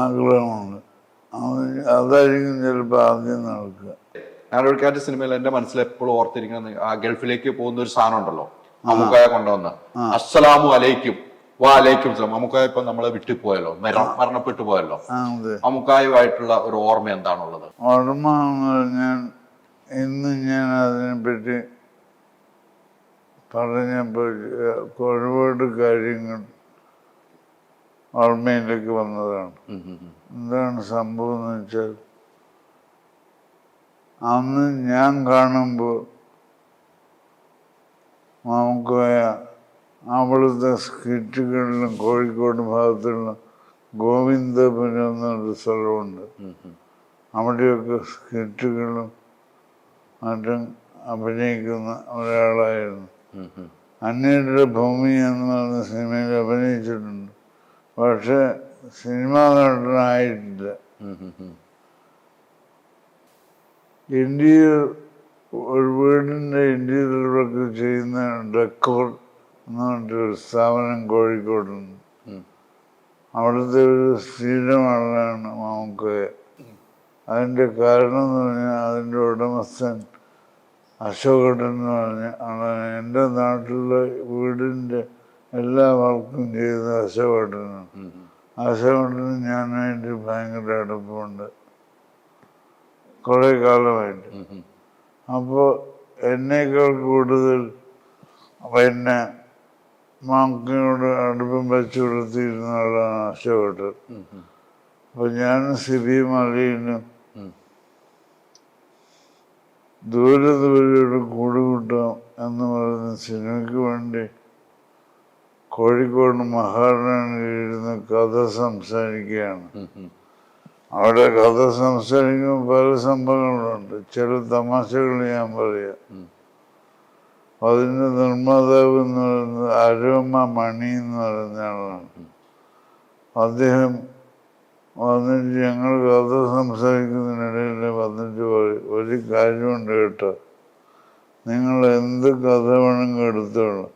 ആഗ്രഹമുണ്ട്. അതായിരിക്കും ചിലപ്പോ ആദ്യം നടക്കുക. നാടോടിക്കാറ്റ് സിനിമയിൽ എന്റെ മനസ്സിൽ എപ്പോഴും ഓർത്തിരിക്കുന്ന ആ ഗൾഫിലേക്ക് പോകുന്ന ഒരു സാധനം ഉണ്ടല്ലോ, മമ്മൂക്കായ കൊണ്ടുവന്ന അസ്സലാമു അലൈക്കും വാലൈക്കും സലാം. മമ്മൂക്കായ ഇപ്പൊ നമ്മളെ വിട്ടു പോയല്ലോ, മരണപ്പെട്ടു പോയല്ലോ. മമ്മൂക്കായുമായിട്ടുള്ള ഒരു ഓർമ്മ എന്താണുള്ളത്? ഓർമ്മ എന്ന് പറഞ്ഞാൽ ഇന്ന് ഞാൻ അതിനെപ്പറ്റി പറഞ്ഞപ്പോൾ ഒരുപാട് കാര്യങ്ങൾ ഓർമ്മയിലേക്ക് വന്നതാണ്. എന്താണ് സംഭവം എന്ന് വെച്ചാൽ, അന്ന് ഞാൻ കാണുമ്പോൾ മമ്മൂക്കായ അവിടുത്തെ സ്കിറ്റുകളിലും കോഴിക്കോട് ഭാഗത്തുള്ള ഗോവിന്ദപുരം എന്നൊരു സ്ഥലമുണ്ട്, അവിടെയൊക്കെ സ്കിറ്റുകളും മറ്റും അഭിനയിക്കുന്ന ഒരാളായിരുന്നു. അന്യരുടെ ഭൂമി എന്ന് പറഞ്ഞ സിനിമയിൽ അഭിനയിച്ചിട്ടുണ്ട്, പക്ഷെ സിനിമാ നടനായിട്ടില്ല. ഇന്ത്യയിൽ ഒരു വീടിൻ്റെ ഇന്ത്യയിൽ വർക്ക് ചെയ്യുന്ന ഡെക്കോർ എന്ന് പറഞ്ഞിട്ടൊരു സ്ഥാപനം കോഴിക്കോടുണ്ട്. അവിടുത്തെ ഒരു സ്ഥിരമാളാണ് മമ്മൂക്കായ. അതിൻ്റെ കാരണം എന്ന് പറഞ്ഞാൽ അതിൻ്റെ ഉടമസ്ഥൻ അശോകൻ എന്ന് പറഞ്ഞ ആളാണ്. എൻ്റെ നാട്ടിലെ വീടിൻ്റെ എല്ലാ വർക്കും ചെയ്ത അശോകനാണ്. അശോകന് ഞാനായിട്ട് ഭയങ്കര അടുപ്പമുണ്ട് കുറേ കാലമായിട്ട്. അപ്പോൾ എന്നേക്കാൾ കൂടുതൽ പിന്നെ മമ്മൂക്കയോട് അടുപ്പം വെച്ച് കൊടുത്തിരുന്ന ആളാണ് അശോകൻ. അപ്പോൾ ഞാനും സിബിയും അലിയനും ദൂരെ ദൂരെയുടെ കൂടുകൂട്ടാം എന്ന് പറയുന്ന സിനിമയ്ക്ക് വേണ്ടി കോഴിക്കോട് മഹാറാണിയിൽ ഇരുന്ന് കഥ സംസാരിക്കുകയാണ്. അവിടെ കഥ സംസാരിക്കുമ്പോൾ പല സംഭവങ്ങളുണ്ട്. ചില തമാശകൾ ഞാൻ പറയാം. അതിൻ്റെ നിർമ്മാതാവ് എന്ന് പറയുന്നത് അരോമ മണി എന്ന് പറയുന്ന ആളാണ്. അദ്ദേഹം വന്നിട്ട് ഞങ്ങൾ കഥ സംസാരിക്കുന്നതിനിടയിൽ വന്നിട്ട് ഒരു കാര്യമുണ്ട് കേട്ടോ, നിങ്ങൾ എന്ത് കഥ വേണമെങ്കിൽ എടുത്തോളൂ,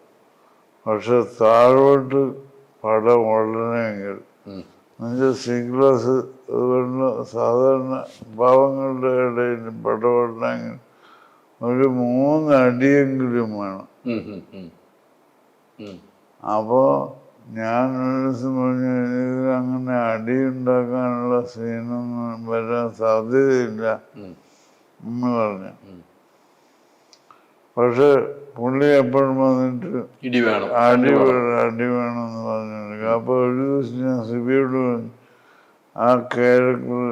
പക്ഷെ താഴോട്ട് പടം ഓടണമെങ്കിൽ എന്നുവെച്ചാൽ സി ക്ലാസ് അതുപോലെ സാധാരണ പാവങ്ങളുടെ ഇടയിൽ പടം ഓടണമെങ്കിൽ ഒരു 3 അടിയെങ്കിലും വേണം. അപ്പോൾ ഞാൻ ഒരു ദിവസം പറഞ്ഞു, ഇതിൽ അങ്ങനെ അടിയുണ്ടാക്കാനുള്ള സീനൊന്നും വരാൻ സാധ്യതയില്ല എന്ന് പറഞ്ഞു. പക്ഷെ പുള്ളി എപ്പോഴും വന്നിട്ട് അടി വേണമെന്ന് പറഞ്ഞിട്ടുണ്ട്. അപ്പോൾ ഒരു ദിവസം ഞാൻ സിബിയോട് പറഞ്ഞു, ആ ക്യാരക്ടർ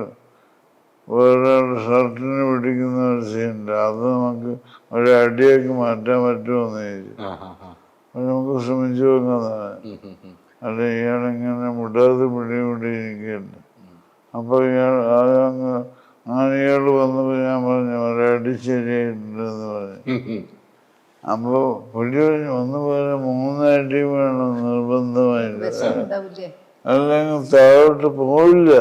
വേറൊരാളുടെ ഷർട്ടിന് പിടിക്കുന്ന ഒരു സീനുണ്ട്, അത് നമുക്ക് ഒരു അടിയൊക്കെ മാറ്റാൻ പറ്റുമോയെന്ന് ചോദിച്ചു. നമുക്ക് ശ്രമിച്ചു നോക്കുന്നതാണ്. അല്ല ഇയാളിങ്ങനെ മുടാതെ പിടിയിരിക്കുകയല്ല. അപ്പോൾ അങ്ങനെ ഇയാൾ വന്നപ്പോൾ ഞാൻ പറഞ്ഞു ഒരടി ശരിയായിട്ടുണ്ടെന്ന് പറഞ്ഞു. അപ്പോൾ പുള്ളി ഒന്ന് പോലെ 3 അടി വേണം നിർബന്ധമായിട്ട്, അല്ലെങ്കിൽ താഴോട്ട് പോവില്ല.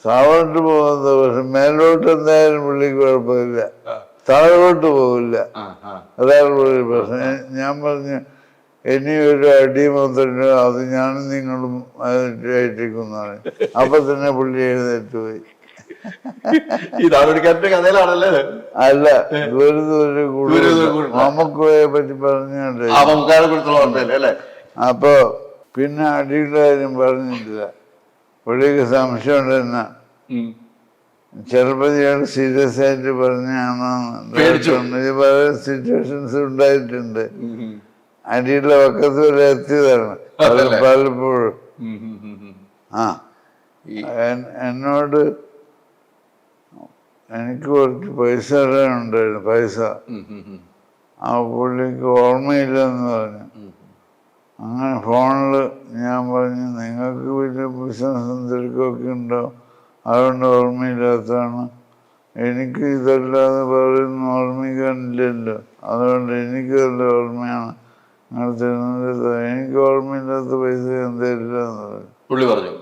താഴോട്ട് പോകുന്നത് പക്ഷെ മേലോട്ട് എന്തായാലും പുള്ളിക്ക് കുഴപ്പമില്ല, താഴോട്ട് പോവില്ല. അതാണ് പുള്ളി പ്രശ്നം. ഞാൻ പറഞ്ഞു ഇനി ഒരു അടി മാത്രമല്ല, അത് ഞാനും നിങ്ങളും ഏറ്റിക്കുന്നതാണ്. അപ്പൊ തന്നെ പുള്ളി എഴുന്നേറ്റ് പോയി. അല്ല, മമ്മൂക്കയെ പറ്റി പറഞ്ഞുകൊണ്ട് അപ്പൊ പിന്നെ അടിയുടെ കാര്യം പറഞ്ഞിട്ടില്ല. പുള്ളിക്ക് സംശയം ഉണ്ടെന്ന ചിലപ്പോൾ ഇയാൾ സീരിയസ് ആയിട്ട് പറഞ്ഞാണോ പല സിറ്റുവേഷൻസ് ഉണ്ടായിട്ടുണ്ട്. അടിയുടെ പക്കത്ത് വരെ എത്തിയതാണ് പലപ്പോഴും. എന്നോട് എനിക്ക് കുറച്ച് പൈസ ഉണ്ടായിരുന്നു. പൈസ ആ പുള്ളിക്ക് ഓർമ്മയില്ലെന്ന് പറഞ്ഞു. അങ്ങനെ ഫോണിൽ ഞാൻ പറഞ്ഞു, നിങ്ങൾക്ക് വലിയ ബിസിനസ്സും തിരക്കൊക്കെ ഉണ്ടോ, അതുകൊണ്ട് ഓർമ്മയില്ലാത്തതാണ്. എനിക്ക് ഇതല്ലാതെ പറയുന്ന ഓർമ്മിക്കാനില്ലല്ലോ, അതുകൊണ്ട് എനിക്ക് നല്ല ഓർമ്മയാണ് നിങ്ങൾ തരുന്നത്. എനിക്ക് ഓർമ്മയില്ലാത്ത പൈസ ഞാൻ തരില്ല എന്ന് പറഞ്ഞു.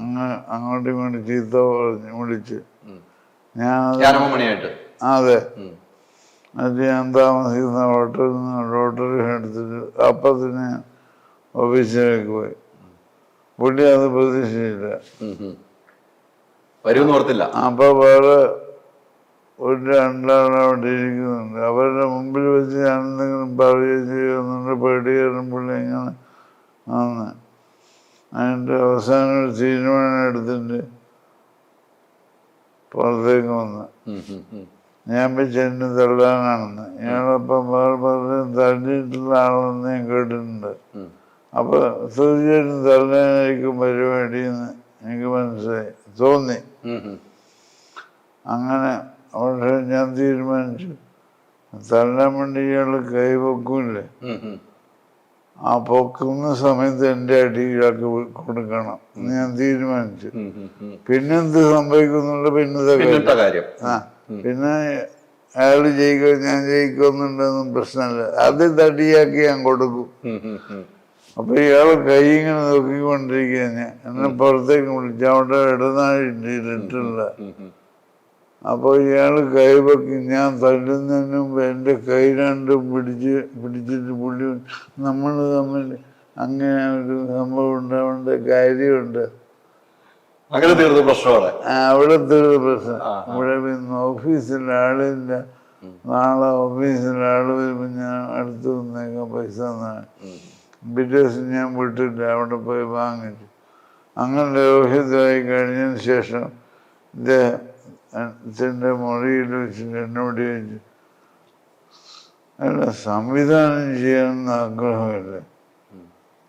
അങ്ങനെ അങ്ങോട്ടും ഇങ്ങോട്ടും ചീത്ത പറഞ്ഞു വിളിച്ച്. ഞാൻ അതെ, അത് ഞാൻ താമസിക്കുന്ന ഹോട്ടലിൽ നിന്ന് ലോട്ടറി എടുത്തിട്ട് അപ്പത്തിന് ഓഫീസിലേക്ക് പോയി. പുള്ളി അത് പ്രതീക്ഷിച്ചില്ല. വരുമെന്ന് ഓർത്തില്ല. അപ്പൊ വേറെ ഒരു രണ്ടാൾ അവിടെ ഇരിക്കുന്നുണ്ട്. അവരുടെ മുമ്പിൽ വെച്ച് ഞാൻ എന്തെങ്കിലും പറയുകയോ ചെയ്യുന്നുണ്ട്, പേടി കയറുമ്പോൾ ഇങ്ങനെ ആണ്. അതിൻ്റെ അവസാനം ഒരു തീരുമാനം എടുത്തിട്ട് പുറത്തേക്ക് വന്ന് ഞാൻ ചെന്ന് തള്ളാനാണെന്ന്. ഇയാളപ്പം വേറെ പലരും തള്ളിയിട്ടുള്ള ആളെന്ന് ഞാൻ കേട്ടിട്ടുണ്ട്. അപ്പൊ തീർച്ചയായിട്ടും തള്ളാനായിരിക്കും പരിപാടിയെന്ന് എനിക്ക് മനസ്സിലായി, തോന്നി. അങ്ങനെ അവിടെ ഞാൻ തീരുമാനിച്ചു തള്ളാൻ വേണ്ടി ഇയാൾ കൈ പൊക്കൂല്ലേ, ആ പൊക്കുന്ന സമയത്ത് എൻ്റെ അടി ഇയാൾക്ക് കൊടുക്കണം എന്ന് ഞാൻ തീരുമാനിച്ചു. പിന്നെന്ത് സംഭവിക്കുന്നുണ്ട് പിന്നത്തെ കാര്യം. പിന്നെ അയാൾ ജയിക്കുക ഞാൻ ജയിക്കുന്നുണ്ടെന്നും പ്രശ്നമില്ല, അത് തടിയാക്കി ഞാൻ കൊടുക്കും. അപ്പൊ ഇയാള് കൈ ഇങ്ങനെ നോക്കിക്കൊണ്ടിരിക്കുക. ഞാൻ എന്നെ പുറത്തേക്ക് വിളിച്ചു, അവിടെ ഇടനാഴിട്ടില്ല. അപ്പൊ ഇയാള് കൈവക്കി ഞാൻ തല്ലുന്നതിന് മുമ്പ് എൻ്റെ കൈ രണ്ടും പിടിച്ചിട്ട് പുള്ളി നമ്മൾ തമ്മിൽ അങ്ങനെ ഒരു സംഭവം ഉണ്ടാവേണ്ട കാര്യമുണ്ട്. അവിടെ തീർന്ന പ്രശ്നം. ഇവിടെ പിന്നെ ഓഫീസിൽ ആളില്ല, നാളെ ഓഫീസിൽ ആള് വരുമ്പോ ഞാൻ അടുത്ത് വന്നേക്കാം പൈസ എന്നാണ്. പിറ്റേ ദിവസം ഞാൻ വിട്ടില്ല, അവിടെ പോയി വാങ്ങിച്ചു. അങ്ങനെ രോഹിതമായി കഴിഞ്ഞതിന് ശേഷം ഇദ്ദേഹത്തിൻ്റെ മുറിയിൽ വെച്ചിട്ട് എന്നോട് ചോദിച്ചു, അല്ല സംവിധാനം ചെയ്യാമെന്ന് ആഗ്രഹമില്ല,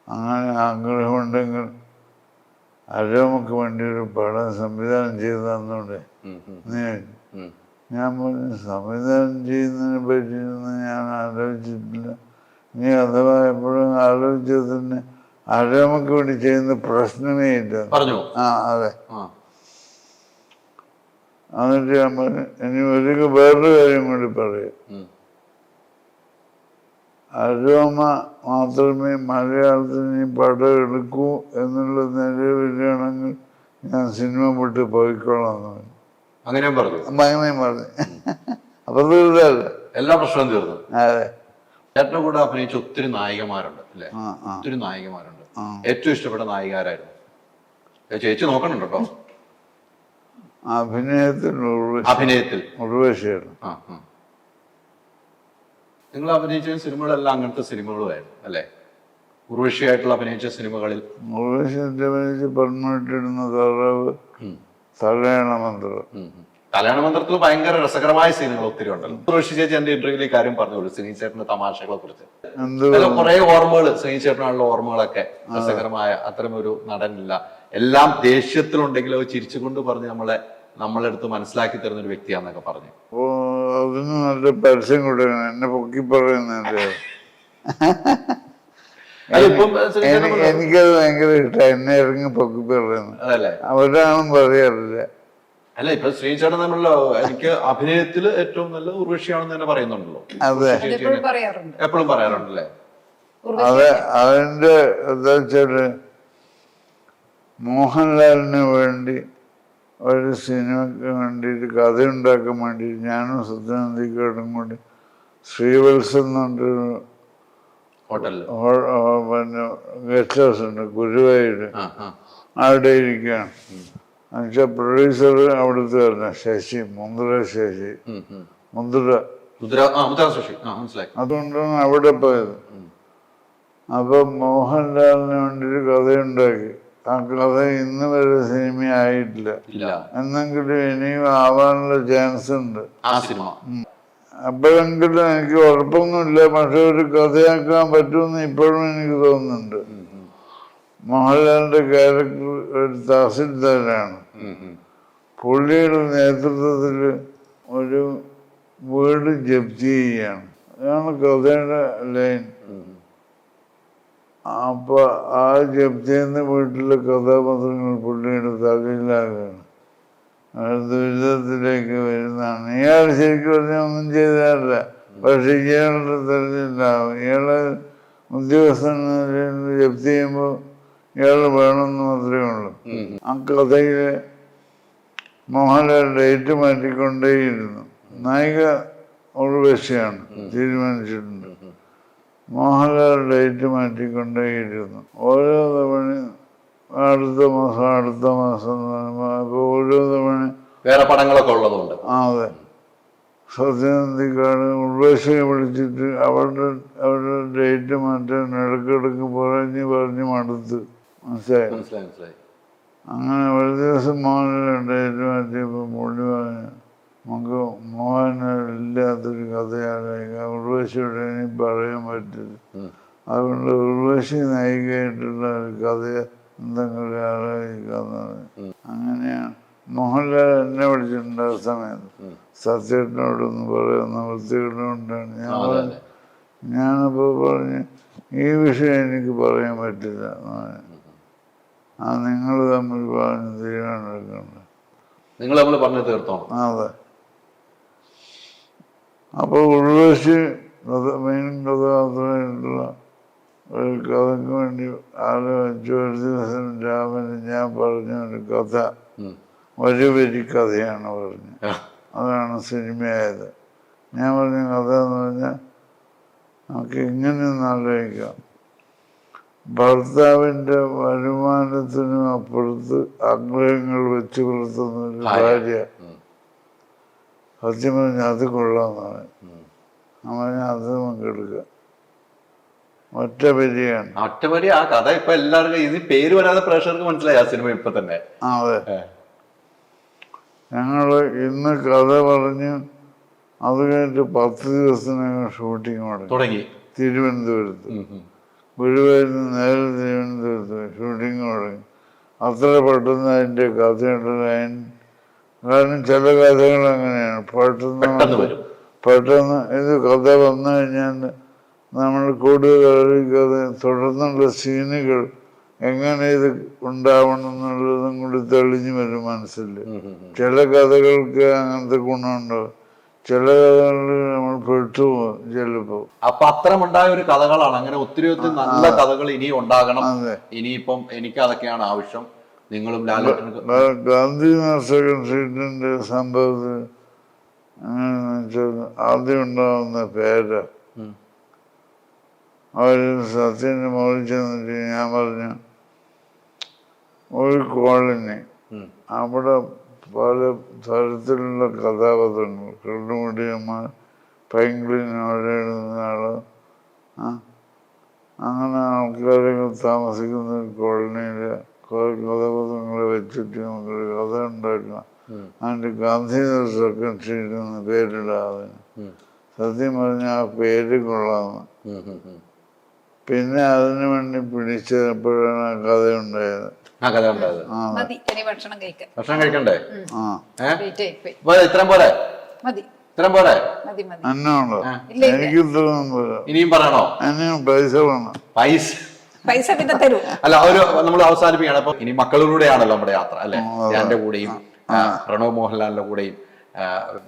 അങ്ങനെ ആഗ്രഹമുണ്ടെങ്കിൽ അരോമക്ക് വേണ്ടി ഒരു പടം സംവിധാനം ചെയ്ത് തന്നൂടെ എന്ന് ചോദിച്ചു. ഞാൻ പറഞ്ഞു സംവിധാനം ചെയ്യുന്നതിനെ പറ്റിയൊന്നും ഞാൻ ആലോചിച്ചിട്ടില്ല, നീ അഥവാ എപ്പോഴും ആലോചിച്ചത് തന്നെ അരോമക്ക് വേണ്ടി ചെയ്യുന്ന പ്രശ്നമേ ഇല്ല. അതെ. എന്നിട്ട് ഞാൻ പറഞ്ഞു ഇനി വേറൊരു കാര്യം കൂടി പറയും, അരോമ മാത്രമേ മലയാളത്തിന് ഈ പടം എടുക്കൂ എന്നുള്ള നിലവിലാണെങ്കിൽ ഞാൻ സിനിമ വിട്ട് പോയിക്കോളാം എന്ന് പറഞ്ഞു. അങ്ങനെയും പറഞ്ഞു. അപ്പൊ തീർച്ചയായിട്ടും എല്ലാ പ്രശ്നവും തീർന്നു. അതെ. ചേട്ടൻ്റെ കൂടെ അഭിനയിച്ച ഒത്തിരി നായികമാരുണ്ട് അല്ലേ? ഒത്തിരി നായികമാരുണ്ട്. ഏറ്റവും ഇഷ്ടപ്പെട്ട നായികാരായിരുന്നു? ചേച്ചി നോക്കണുണ്ട് കേട്ടോ. അഭിനയത്തിൽ ഉർവശിയാണ്. നിങ്ങൾ അഭിനയിച്ച സിനിമകളെല്ലാം അങ്ങനത്തെ സിനിമകളുമായിരുന്നു അല്ലേ? ഉർവശിയായിട്ടുള്ള അഭിനയിച്ച സിനിമകളിൽ ഉർവശിന്റെ അഭിനയിച്ച് പെൺമട്ടിടുന്ന താറാവ്, തലയണ മന്ത്രം. കല്യാണ മന്ത്രത്തിൽ ഭയങ്കര രസകരമായ സീനുകൾ ഒത്തിരി ഉണ്ടല്ലോ. ഉർവശി ചേച്ചി എന്റെ ഇന്റർവ്യൂവിൽ കാര്യം പറഞ്ഞോളൂ, ശ്രീനി ചേട്ടന്റെ തമാശകളെ കുറിച്ച്. കുറെ ഓർമ്മകൾ, ശ്രീനി ചേട്ടനുള്ള ഓർമ്മകളൊക്കെ രസകരമായ. അത്തരം ഒരു നടനില്ല, എല്ലാം ദേഷ്യത്തിലുണ്ടെങ്കിലും അത് ചിരിച്ചുകൊണ്ട് പറഞ്ഞ് നമ്മളെടുത്ത് മനസ്സിലാക്കി തരുന്ന ഒരു വ്യക്തിയാന്നൊക്കെ പറഞ്ഞു. അതിന് നല്ല പരസ്യം കൊടുക്കണം, എന്നെ പൊക്കി പറയുന്നല്ലേ. എനിക്കത് ഭയങ്കര ഇഷ്ടം, എന്നെ ഇറങ്ങി പൊക്കി പറയുന്നത്. അവരാണെന്ന് പറയാറില്ല. അല്ല, ഇപ്പൊ ശ്രീചേട്ടൻ തമ്മിലുള്ള എനിക്ക് അഭിനയത്തിൽ ഏറ്റവും നല്ല ഉർവശിയാണെന്ന് തന്നെ പറയുന്നുണ്ടല്ലോ. അതെ, എപ്പോഴും പറയാറുണ്ടല്ലേ. അതെ. അതിന്റെ എന്താ വെച്ചാല് മോഹൻലാലിന് വേണ്ടി ഒരു സിനിമയ്ക്ക് വേണ്ടിയിട്ട് കഥ ഉണ്ടാക്കാൻ വേണ്ടിയിട്ട് ഞാനും സത്യനന്ദിക്കാട്ടും കൂടി ശ്രീവത്സം എന്ന് പറഞ്ഞൊരു പിന്നെ ഗസ്റ്റ് ഹൗസ് ഉണ്ട് ഗുരുവായൂര്, അവിടെ ഇരിക്കുകയാണ്. എന്നുവെച്ചാൽ പ്രൊഡ്യൂസർ അവിടുത്തെ തന്നെ ശശി മുന്ദ്ര അതുകൊണ്ടാണ് അവിടെ പോയത്. അപ്പൊ മോഹൻലാലിന് വേണ്ടിയൊരു കഥയുണ്ടാക്കി. ആ കഥ ഇന്ന് വരെ സിനിമ ആയിട്ടില്ല, എന്നെങ്കിലും ഇനിയും ആവാനുള്ള ചാൻസ് ഉണ്ട്. അപ്പോഴെങ്കിലും എനിക്ക് ഉറപ്പൊന്നുമില്ല, പക്ഷെ ഒരു കഥയാക്കാൻ പറ്റുമെന്ന് ഇപ്പോഴും എനിക്ക് തോന്നുന്നുണ്ട്. മോഹൻലാലിന്റെ ക്യാരക്ടർ ഒരു തഹസിൽദാരാണ്. പുള്ളിയുടെ നേതൃത്വത്തിൽ ഒരു വീട് ജപ്തി ചെയ്യാണ്, അതാണ് കഥയുടെ ലൈൻ. അപ്പൊ ആ ജപ്തി ചെയ്യുന്ന വീട്ടിലെ കഥാപാത്രങ്ങൾ പുള്ളിയുടെ തലയിലാകാണ്, ദുരിതത്തിലേക്ക് വരുന്നതാണ്. ഇയാൾ ശരിക്കും പറഞ്ഞാൽ ഒന്നും ചെയ്താറില്ല, പക്ഷെ ഇയാളുടെ തലയിലാവും. ഇയാളെ ഉദ്യോഗസ്ഥൻ ജപ്തി ചെയ്യുമ്പോൾ ഇയാൾ വേണമെന്ന് മാത്രമേ ഉള്ളൂ. ആ കഥയില് മോഹൻലാൽ ഡേറ്റ് മാറ്റിക്കൊണ്ടേയിരുന്നു. നായിക ഉർവശിയാണ് തീരുമാനിച്ചിട്ടുണ്ട്. മോഹൻലാൽ ഡേറ്റ് മാറ്റിക്കൊണ്ടേയിരുന്നു. ഓരോ തവണ അടുത്ത മാസം ഓരോ തവണ വേറെ പടങ്ങളൊക്കെ ഉള്ളതുകൊണ്ട്. അതെ. സത്യനന്ദിക്കാട് ഉർവശിയെ വിളിച്ചിട്ട് അവരുടെ ഡേറ്റ് മാറ്റാൻ ഇടയ്ക്കിടയ്ക്ക് പറഞ്ഞ് മടുത്ത്. മനസ്സിലായി. അങ്ങനെ ഒരു ദിവസം മോഹൻ്റെ ഡേറ്റ് മാറ്റിയപ്പോൾ പുള്ളി പറഞ്ഞു, നമുക്ക് മോഹനില്ലാത്തൊരു കഥയാണ് ഉർവശിയോട് ഇനി പറയാൻ പറ്റില്ല, അതുകൊണ്ട് ഉർവശി നായികയായിട്ടുള്ള ഒരു കഥ എന്തെങ്കിലും ആലോചിക്കാന്ന്. അങ്ങനെയാണ് മോഹൻലാൽ എന്നെ വിളിച്ചിട്ടുണ്ട് ആ സമയത്ത്. സത്യേട്ടനോടൊന്ന് പറയുന്ന വൃത്തികളുണ്ടാണ് ഞാനപ്പോൾ പറഞ്ഞ് ഈ വിഷയം എനിക്ക് പറയാൻ പറ്റില്ല. നിങ്ങൾ തമ്മിൽ പറഞ്ഞ് തീരുമാനമെടുക്കണ്ട. നിങ്ങൾ നമ്മൾ പറഞ്ഞു തീർത്തോ? അതെ. അപ്പോൾ ഉർവശി മെയിൻ കഥാപാത്രമായിട്ടുള്ള ഒരു കഥയ്ക്ക് വേണ്ടി ആലോചിച്ചു. ഒരു ദിവസം രാമന് ഞാൻ പറഞ്ഞ ഒരു കഥ ഒരു വരി കഥയാണ് പറഞ്ഞത്. അതാണ് സിനിമയായത്. ഞാൻ പറഞ്ഞ കഥ എന്ന് പറഞ്ഞാൽ നമുക്ക് ഇങ്ങനെ ഒന്ന് ആലോചിക്കാം. ഭർത്താവിൻ്റെ വരുമാനത്തിനും അപ്പുറത്ത് ആഗ്രഹങ്ങൾ വെച്ച് പുലർത്തുന്നൊരു ഭാര്യ. സത്യം പറഞ്ഞാൽ അത് കൊള്ളാമെന്നാണ്. അവനെ അത് നമുക്ക് എടുക്കാം. ഒറ്റവരിയാണ്. ഒറ്റവരി. ആ കഥ ഇപ്പൊ എല്ലാവർക്കും ഇത് പേര് വരാതെ പ്രേക്ഷകർക്ക് മനസ്സിലായി ആ സിനിമ ഇപ്പൊ തന്നെ. അതെ. ഞങ്ങള് ഇന്ന് കഥ പറഞ്ഞ് അത് കഴിഞ്ഞിട്ട് 10 ദിവസത്തിനകം ഷൂട്ടിങ് തുടങ്ങി. തിരുവനന്തപുരത്ത്. ഗുരുവായൂരിൽ നിന്ന് നേരെ തിരുവനന്തപുരത്ത് ഷൂട്ടിങ് തുടങ്ങി. അത്ര പെട്ടെന്ന് അതിൻ്റെ കഥയുടെ ലൈൻ, കാരണം ചില കഥകൾ അങ്ങനെയാണ് പെട്ടെന്ന് ഇത് കഥ വന്നു കഴിഞ്ഞാൽ നമ്മൾ കൂടുതൽ അറിയിക്കാതെ തുടർന്നുള്ള സീനുകൾ എങ്ങനെ ഇത് ഉണ്ടാവണം എന്നുള്ളതും കൂടി തെളിഞ്ഞു വരും മനസ്സിൽ. ചില കഥകൾക്ക് അങ്ങനത്തെ ഗുണമുണ്ടാവും, ചില കഥകളിൽ നമ്മൾ പെട്ടുപോകും ചിലപ്പോ. അപ്പൊ അത്തരമുണ്ടായ ഒരു കഥകളാണ്. അങ്ങനെ ഒത്തിരി നല്ല കഥകൾ ഇനിയും ഉണ്ടാകണം. ഇനിയിപ്പം എനിക്ക് അതൊക്കെയാണ് ആവശ്യം. നിങ്ങളും ഗാന്ധി സെക്കൻഡ് സ്ട്രീറ്റിന്റെ സംഭവത്തിൽ എങ്ങനെയാന്ന് വെച്ചാൽ ആദ്യം ഉണ്ടാവുന്ന പേര് അവര് സത്യന്റെ മുകളിൽ ചെന്നിട്ട് ഞാൻ പറഞ്ഞു ഒരു കോളനി, അവിടെ പല തരത്തിലുള്ള കഥാപാത്രങ്ങൾ, കണ്ണുമുടിയന്മാർ, പെൻഗ്ലിൻ, അവിടെ ഇടുന്ന ആള്, അങ്ങനെ ആൾക്കാരൊക്കെ താമസിക്കുന്ന ഒരു കോളനിയില് കുറെ കഥാപാത്രങ്ങളെ വെച്ചിട്ട് നമുക്കൊരു കഥ ഉണ്ടാക്കണം. അതിൻ്റെ ഗാന്ധി സെക്കൻഡ് സ്ട്രീറ്റ് എന്ന് പേരിടാതെ. സത്യം പറഞ്ഞ ആ പേര് കൊള്ളാമെന്ന്. പിന്നെ അതിനു വേണ്ടി പിടിച്ചപ്പോഴാണ് ആ കഥ ഉണ്ടായത്. ഭക്ഷണം കഴിക്കണ്ടേ? ഇത്രയും പോരെ? എന്നുണ്ടോ? എനിക്ക് ഇത്രയൊന്നും പോരാ. ഇനിയും പറയണോ? എന്നെയും പൈസ വേണം. പൈസ പിന്നെ തരൂ. അല്ല, നമ്മൾ അവസാനിപ്പിക്കുകയാണ്. അപ്പൊ ഇനി മക്കളിലൂടെയാണല്ലോ നമ്മുടെ യാത്ര അല്ലെ? എന്റെ കൂടെയും പ്രണവ് മോഹൻലാലിന്റെ കൂടെയും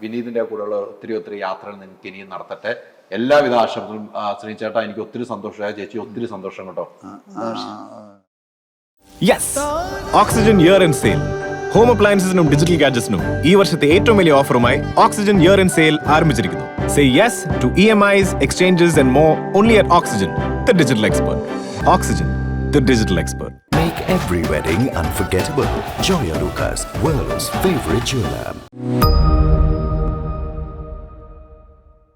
വിനീതിന്റെ കൂടെയുള്ള ഒത്തിരി യാത്രകൾ നിങ്ങൾക്ക് ഇനിയും നടത്തട്ടെ. എല്ലാവിധ ആശംസകളും. ശ്രീചേട്ടാ, എനിക്ക് ഒത്തിരി സന്തോഷമായ. ചേച്ചി ഒത്തിരി സന്തോഷം കേട്ടോ. Yes, oxygen year end sale. Home അപ്ലയൻസസിനും ഡിജിറ്റൽ ഗാഡ്ജറ്റ്സിനും ഈ വർഷത്തെ ഏറ്റവും വലിയ ഓഫറുമായി ഓക്സിജൻ ഇയർ എൻഡ് സെയിൽ ആരംഭിച്ചിരിക്കുന്നു. Say yes to EMIs, exchanges and more only at Oxygen, the digital expert. Oxygen, the digital expert. Make every wedding unforgettable. Joya Lucas, world's favorite jeweler.